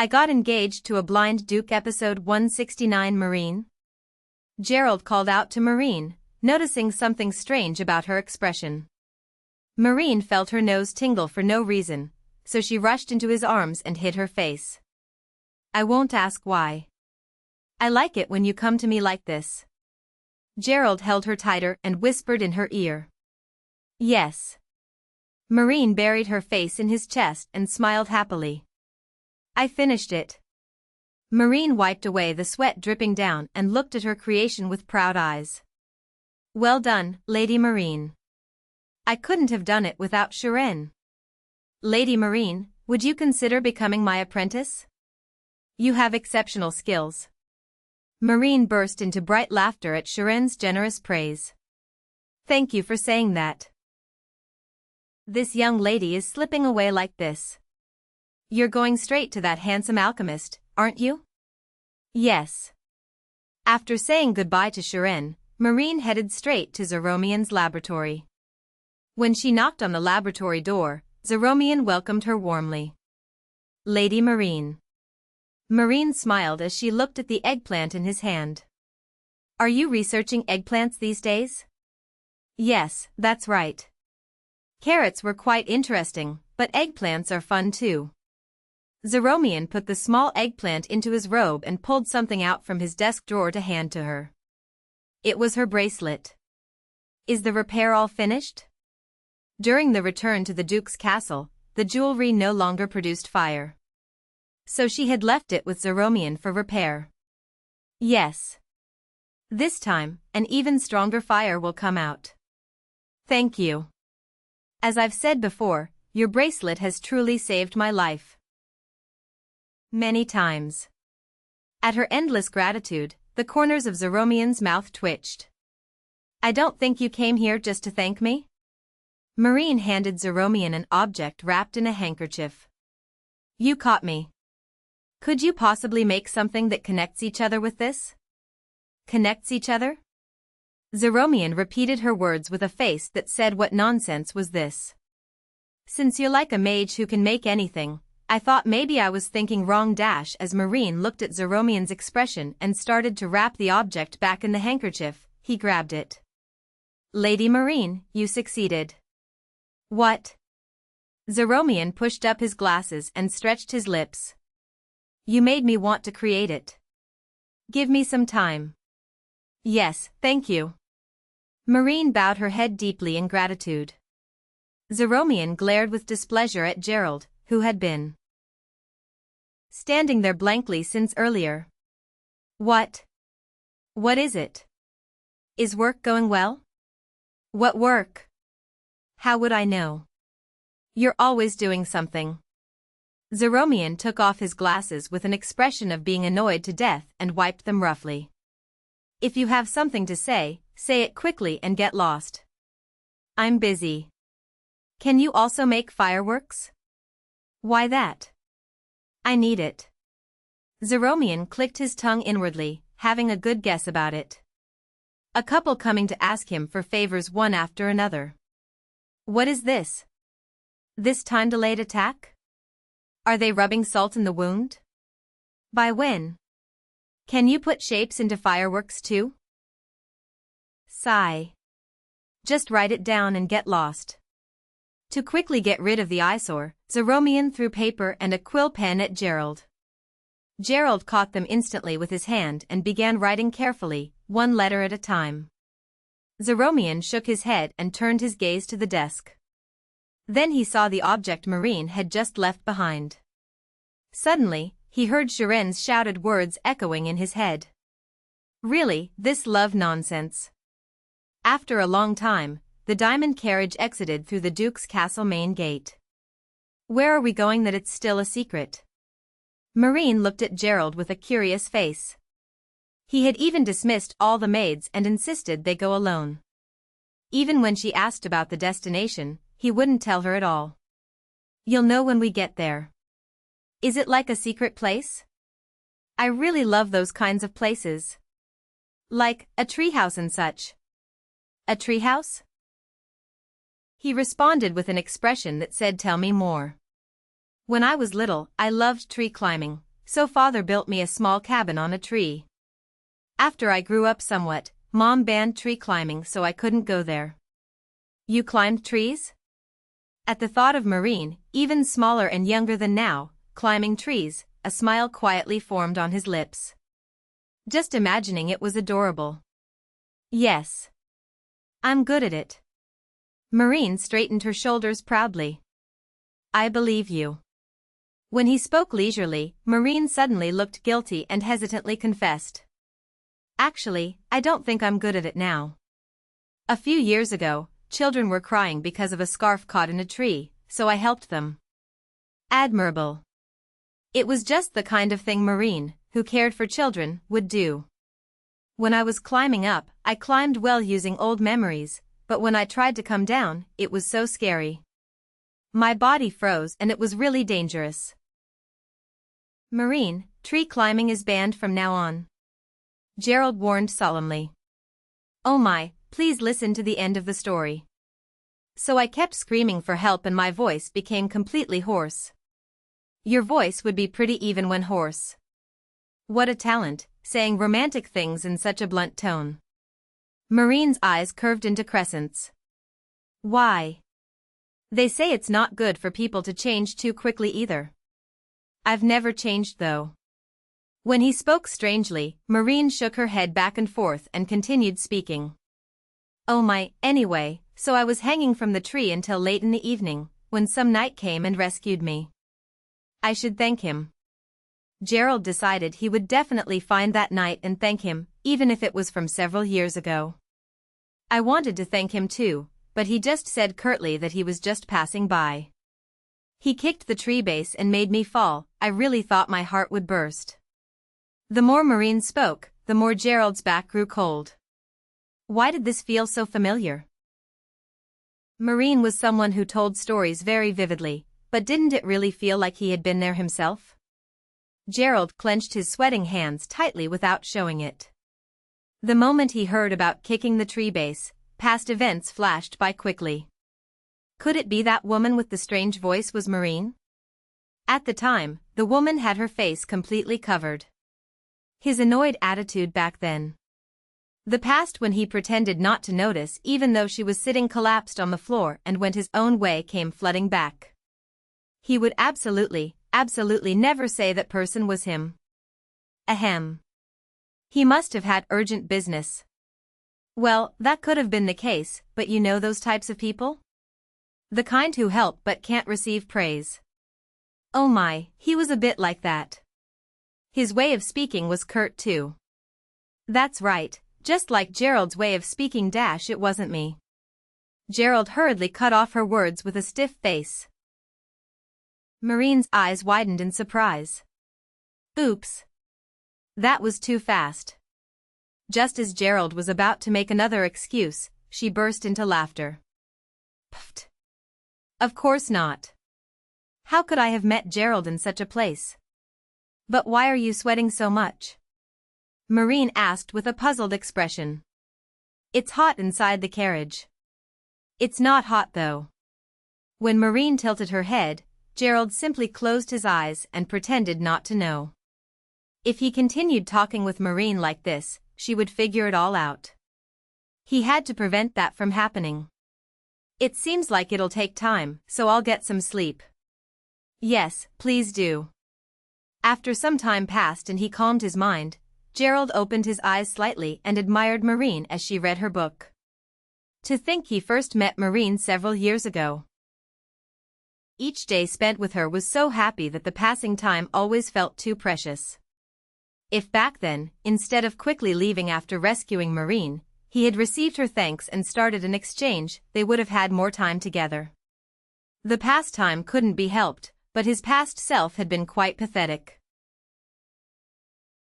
I got engaged to a blind Duke. Episode 169. Marin. Gerald called out to Marin, noticing something strange about her expression. Marin felt her nose tingle for no reason, so she rushed into his arms and hid her face. I won't ask why. I like it when you come to me like this. Gerald held her tighter and whispered in her ear. Yes. Marin buried her face in his chest and smiled happily. I finished it. Marin wiped away the sweat dripping down and looked at her creation with proud eyes. Well done, Lady Marin. I couldn't have done it without Sharon. Lady Marin, would you consider becoming my apprentice? You have exceptional skills. Marin burst into bright laughter at Sharon's generous praise. Thank you for saying that. This young lady is slipping away like this. You're going straight to that handsome alchemist, aren't you? Yes. After saying goodbye to Sharon, Marin headed straight to Zeromian's laboratory. When she knocked on the laboratory door, Zeromian welcomed her warmly. Lady Marin. Marin smiled as she looked at the eggplant in his hand. Are you researching eggplants these days? Yes, that's right. Carrots were quite interesting, but eggplants are fun too. Zeromian put the small eggplant into his robe and pulled something out from his desk drawer to hand to her. It was her bracelet. Is the repair all finished? During the return to the Duke's castle, the jewelry no longer produced fire. So she had left it with Zeromian for repair. Yes. This time, an even stronger fire will come out. Thank you. As I've said before, your bracelet has truly saved my life. Many times. At her endless gratitude, the corners of Zeromian's mouth twitched. I don't think you came here just to thank me? Marin handed Zeromian an object wrapped in a handkerchief. You caught me. Could you possibly make something that connects each other with this? Connects each other? Zeromian repeated her words with a face that said what nonsense was this. Since you're like a mage who can make anything, I thought maybe I was thinking wrong. As Marin looked at Zeromian's expression and started to wrap the object back in the handkerchief, he grabbed it. Lady Marin, you succeeded. What? Zeromian pushed up his glasses and stretched his lips. You made me want to create it. Give me some time. Yes, thank you. Marin bowed her head deeply in gratitude. Zeromian glared with displeasure at Gerald, who had been standing there blankly since earlier. What? What is it? Is work going well? What work? How would I know? You're always doing something. Zeromian took off his glasses with an expression of being annoyed to death and wiped them roughly. If you have something to say it quickly and get lost. I'm busy. Can you also make fireworks? Why that? I need it. Zeromian clicked his tongue inwardly, having a good guess about it. A couple coming to ask him for favors one after another. What is this? This time-delayed attack? Are they rubbing salt in the wound? By when? Can you put shapes into fireworks too? Sigh. Just write it down and get lost. To quickly get rid of the eyesore, Zeromian threw paper and a quill pen at Gerald. Gerald caught them instantly with his hand and began writing carefully, one letter at a time. Zeromian shook his head and turned his gaze to the desk. Then he saw the object Marin had just left behind. Suddenly, he heard Sharon's shouted words echoing in his head. Really, this love nonsense. After a long time, the diamond carriage exited through the Duke's castle main gate. Where are we going that it's still a secret? Marin looked at Gerald with a curious face. He had even dismissed all the maids and insisted they go alone. Even when she asked about the destination, he wouldn't tell her at all. You'll know when we get there. Is it like a secret place? I really love those kinds of places. Like a treehouse and such. A treehouse? He responded with an expression that said, tell me more. When I was little, I loved tree climbing, so father built me a small cabin on a tree. After I grew up somewhat, Mom banned tree climbing so I couldn't go there. You climbed trees? At the thought of Marin, even smaller and younger than now, climbing trees, a smile quietly formed on his lips. Just imagining it was adorable. Yes. I'm good at it. Marin straightened her shoulders proudly. I believe you. When he spoke leisurely, Marin suddenly looked guilty and hesitantly confessed. Actually, I don't think I'm good at it now. A few years ago, children were crying because of a scarf caught in a tree, so I helped them. Admirable. It was just the kind of thing Marin, who cared for children, would do. When I was climbing up, I climbed well using old memories, but when I tried to come down, it was so scary. My body froze and it was really dangerous. Marin, tree climbing is banned from now on. Gerald warned solemnly. Oh my, please listen to the end of the story. So I kept screaming for help and my voice became completely hoarse. Your voice would be pretty even when hoarse. What a talent, saying romantic things in such a blunt tone. Marin's eyes curved into crescents. Why? They say it's not good for people to change too quickly either. I've never changed though. When he spoke strangely, Marin shook her head back and forth and continued speaking. Oh my, anyway, so I was hanging from the tree until late in the evening, when some knight came and rescued me. I should thank him. Gerald decided he would definitely find that knight and thank him, even if it was from several years ago. I wanted to thank him too, but he just said curtly that he was just passing by. He kicked the tree base and made me fall. I really thought my heart would burst. The more Marin spoke, the more Gerald's back grew cold. Why did this feel so familiar? Marin was someone who told stories very vividly, but didn't it really feel like he had been there himself? Gerald clenched his sweating hands tightly without showing it. The moment he heard about kicking the tree base, past events flashed by quickly. Could it be that woman with the strange voice was Marin? At the time, the woman had her face completely covered. His annoyed attitude back then. The past when he pretended not to notice even though she was sitting collapsed on the floor and went his own way came flooding back. He would absolutely never say that person was him. Ahem. He must have had urgent business. Well, that could have been the case, but you know those types of people? The kind who help but can't receive praise. Oh my, he was a bit like that. His way of speaking was curt too. That's right, just like Gerald's way of speaking. It wasn't me. Gerald hurriedly cut off her words with a stiff face. Marin's eyes widened in surprise. Oops. That was too fast. Just as Gerald was about to make another excuse, she burst into laughter. Pfft. Of course not. How could I have met Gerald in such a place? But why are you sweating so much? Marin asked with a puzzled expression. It's hot inside the carriage. It's not hot though. When Marin tilted her head, Gerald simply closed his eyes and pretended not to know. If he continued talking with Marin like this, she would figure it all out. He had to prevent that from happening. It seems like it'll take time, so I'll get some sleep. Yes, please do. After some time passed and he calmed his mind, Gerald opened his eyes slightly and admired Marin as she read her book. To think he first met Marin several years ago. Each day spent with her was so happy that the passing time always felt too precious. If back then, instead of quickly leaving after rescuing Marin, he had received her thanks and started an exchange, they would have had more time together. The past time couldn't be helped, but his past self had been quite pathetic.